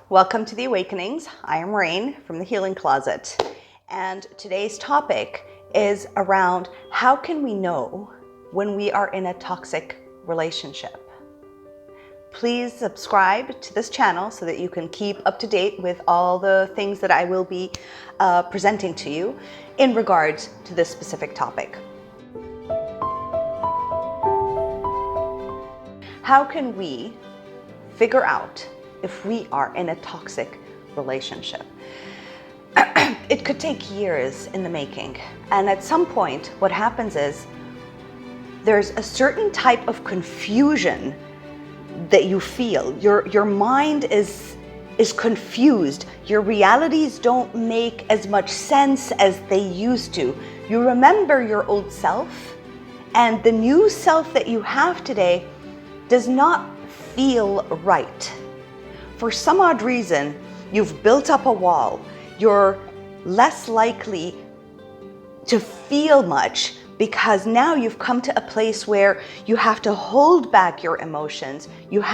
Welcome to the Awakenings. I am Rain from the Healing Closet, and today's topic is around how can we know when we are in a toxic relationship. Please subscribe to this channel so that you can keep up to date with all the things that I will be presenting to you in regards to this specific topic. How can we figure out if we are in a toxic relationship? It could take years in the making. And at some point, what happens is there's a certain type of confusion that you feel. Your mind is confused. Your realities don't make as much sense as they used to. You remember your old self, and the new self that you have today does not feel right. For some odd reason, you've built up a wall. You're less likely to feel much because now you've come to a place where you have to hold back your emotions. You're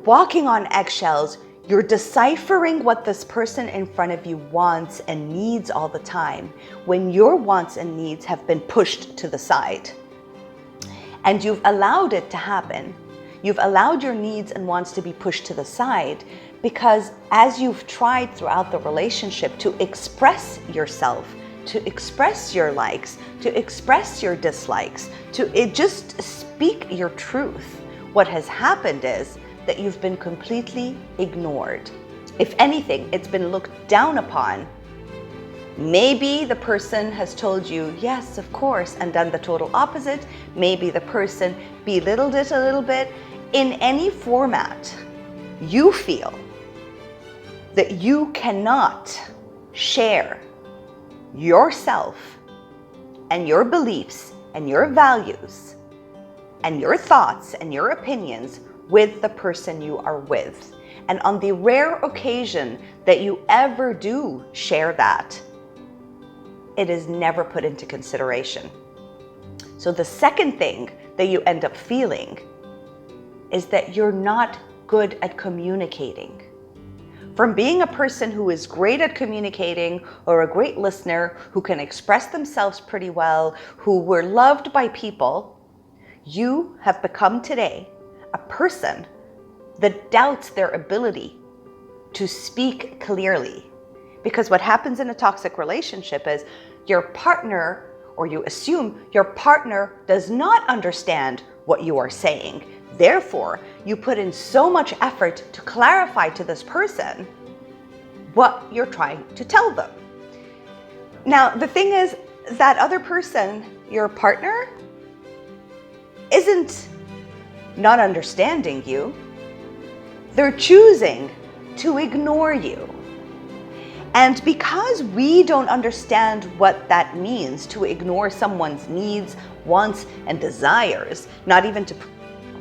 walking on eggshells. You're deciphering what this person in front of you wants and needs all the time, when your wants and needs have been pushed to the side. And you've allowed it to happen. You've allowed your needs and wants to be pushed to the side because as you've tried throughout the relationship to express yourself, to express your likes, to express your dislikes, just speak your truth, what has happened is that you've been completely ignored. If anything, it's been looked down upon. Maybe the person has told you, yes, of course, and done the total opposite. Maybe the person belittled it a little bit. In any format, you feel that you cannot share yourself and your beliefs and your values and your thoughts and your opinions with the person you are with. And on the rare occasion that you ever do share that, it is never put into consideration. So the second thing that you end up feeling is that you're not good at communicating. From being a person who is great at communicating or a great listener who can express themselves pretty well, who were loved by people, you have become today a person that doubts their ability to speak clearly. Because what happens in a toxic relationship is your partner, or you assume your partner, does not understand what you are saying. Therefore, you put in so much effort to clarify to this person what you're trying to tell them. Now, the thing is, that other person, your partner, isn't not understanding you. They're choosing to ignore you. And because we don't understand what that means to ignore someone's needs, wants, and desires, not even to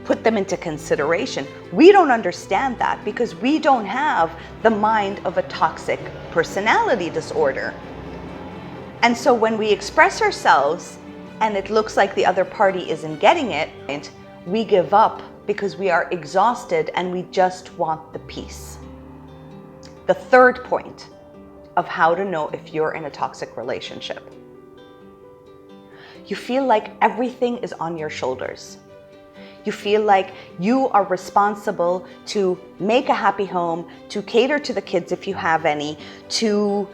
put them into consideration, we don't understand that because we don't have the mind of a toxic personality disorder. And so when we express ourselves and it looks like the other party isn't getting it, we give up because we are exhausted and we just want the peace. The third point of how to know if you're in a toxic relationship. You feel like everything is on your shoulders. You feel like you are responsible to make a happy home, to cater to the kids if you have any, to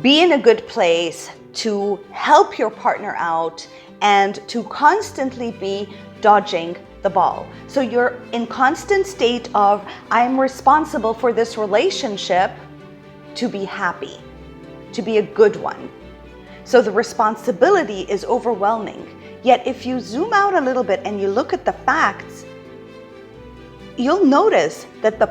be in a good place, to help your partner out, and to constantly be dodging the ball. So you're in constant state of, I'm responsible for this relationship to be happy, to be a good one. So the responsibility is overwhelming. Yet if you zoom out a little bit and you look at the facts, you'll notice that the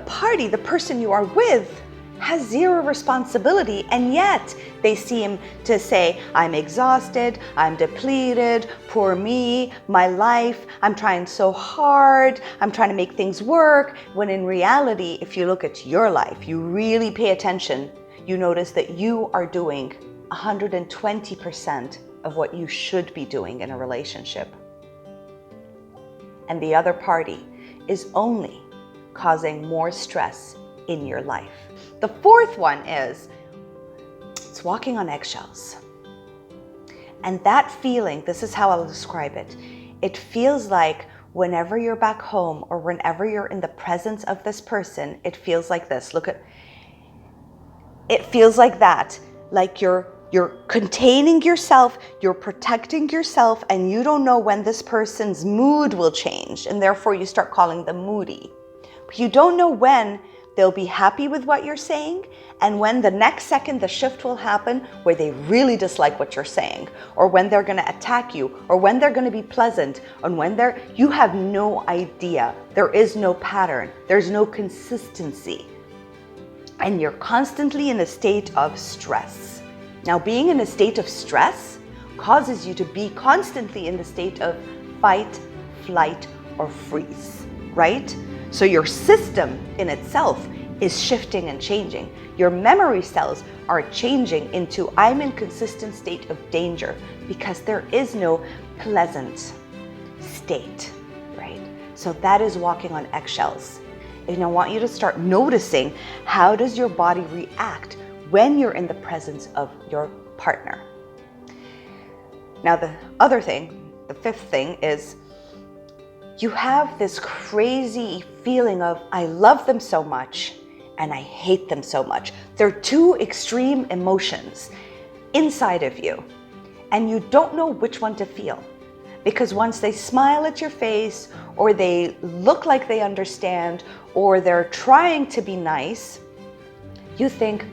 person you are with, has zero responsibility, and yet they seem to say, I'm exhausted, I'm depleted, poor me, my life, I'm trying so hard, I'm trying to make things work, when in reality, if you look at your life, you really pay attention, you notice that you are doing 120% of what you should be doing in a relationship. And the other party is only causing more stress in your life. The fourth one is, it's walking on eggshells. And that feeling, this is how I'll describe it. It feels like whenever you're back home or whenever you're in the presence of this person, it feels like this. Look at, it feels like that. Like you're containing yourself, you're protecting yourself, and you don't know when this person's mood will change, and therefore you start calling them moody. But you don't know when they'll be happy with what you're saying, and when the next second the shift will happen where they really dislike what you're saying, or when they're going to attack you, or when they're going to be pleasant, and when you have no idea. There is no pattern, there's no consistency, and you're constantly in a state of stress. Now, being in a state of stress causes you to be constantly in the state of fight, flight, or freeze, right? So your system in itself is shifting and changing. Your memory cells are changing into I'm in consistent state of danger, because there is no pleasant state, right? So that is walking on eggshells. And I want you to start noticing, how does your body react when you're in the presence of your partner? Now, the other thing, the fifth thing, is you have this crazy feeling of, I love them so much and I hate them so much. They're two extreme emotions inside of you, and you don't know which one to feel. Because once they smile at your face, or they look like they understand, or they're trying to be nice, you think,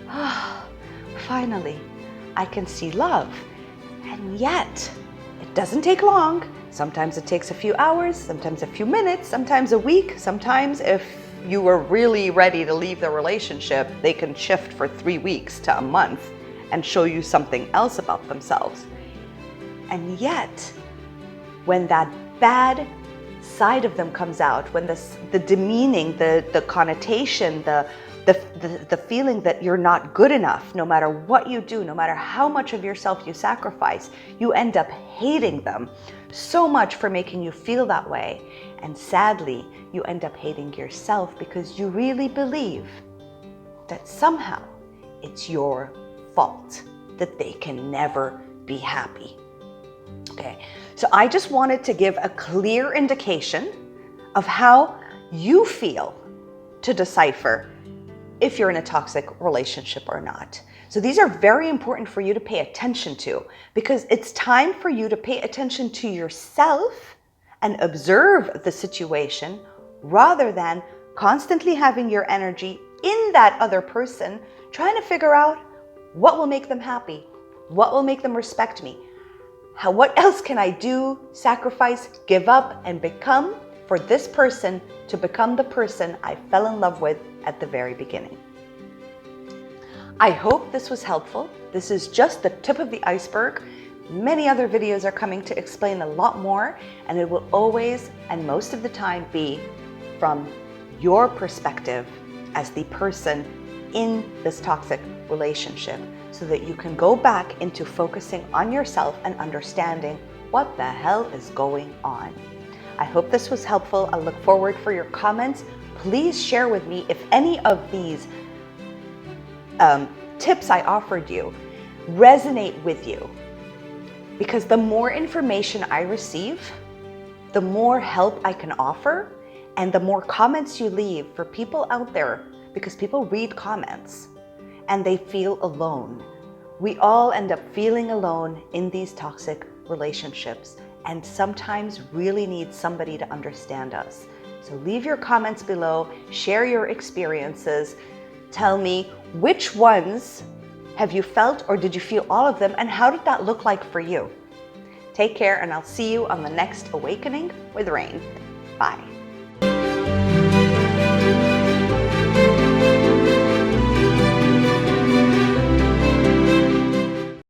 ah, finally, I can see love. And yet, it doesn't take long. Sometimes it takes a few hours, sometimes a few minutes, sometimes a week, sometimes if you were really ready to leave the relationship, they can shift for 3 weeks to a month and show you something else about themselves. And yet, when that bad side of them comes out, when the demeaning, the connotation, the feeling that you're not good enough, no matter what you do, no matter how much of yourself you sacrifice, you end up hating them so much for making you feel that way. And sadly, you end up hating yourself because you really believe that somehow it's your fault that they can never be happy. Okay, so I just wanted to give a clear indication of how you feel to decipher if you're in a toxic relationship or not. So these are very important for you to pay attention to, because it's time for you to pay attention to yourself and observe the situation, rather than constantly having your energy in that other person, trying to figure out what will make them happy, what will make them respect me, what else can I do, sacrifice, give up, and become for this person to become the person I fell in love with at the very beginning. I hope this was helpful. This is just the tip of the iceberg. Many other videos are coming to explain a lot more, and it will always and most of the time be from your perspective as the person in this toxic relationship, so that you can go back into focusing on yourself and understanding what the hell is going on. I hope this was helpful. I look forward for your comments. Please share with me if any of these tips I offered you resonate with you. Because the more information I receive, the more help I can offer, and the more comments you leave for people out there, because people read comments and they feel alone. We all end up feeling alone in these toxic relationships, and sometimes really need somebody to understand us. So leave your comments below, share your experiences, tell me which ones have you felt, or did you feel all of them, and how did that look like for you? Take care, and I'll see you on the next Awakening with Rain. Bye.